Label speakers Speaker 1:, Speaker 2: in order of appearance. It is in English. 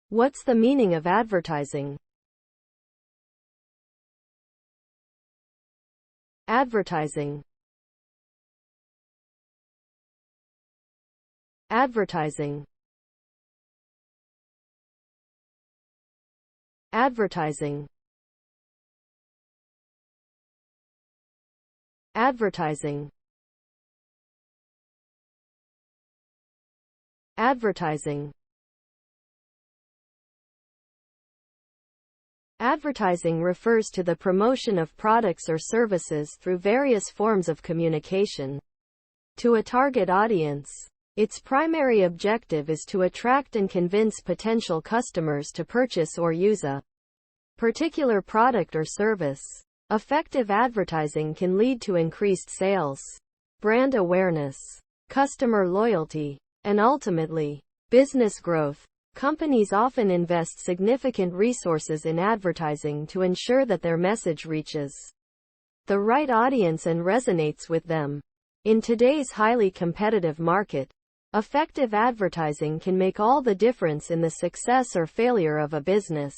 Speaker 1: What's the meaning of advertising? Advertising. Advertising. Advertising. Advertising. Advertising. Advertising refers to the promotion of products or services through various forms of communication to a target audience. Its primary objective is to attract and convince potential customers to purchase or use a particular product or service. Effective advertising can lead to increased sales, brand awareness, customer loyalty, and ultimately, business growth. Companies often invest significant resources in advertising to ensure that their message reaches the right audience and resonates with them. In today's highly competitive market, effective advertising can make all the difference in the success or failure of a business.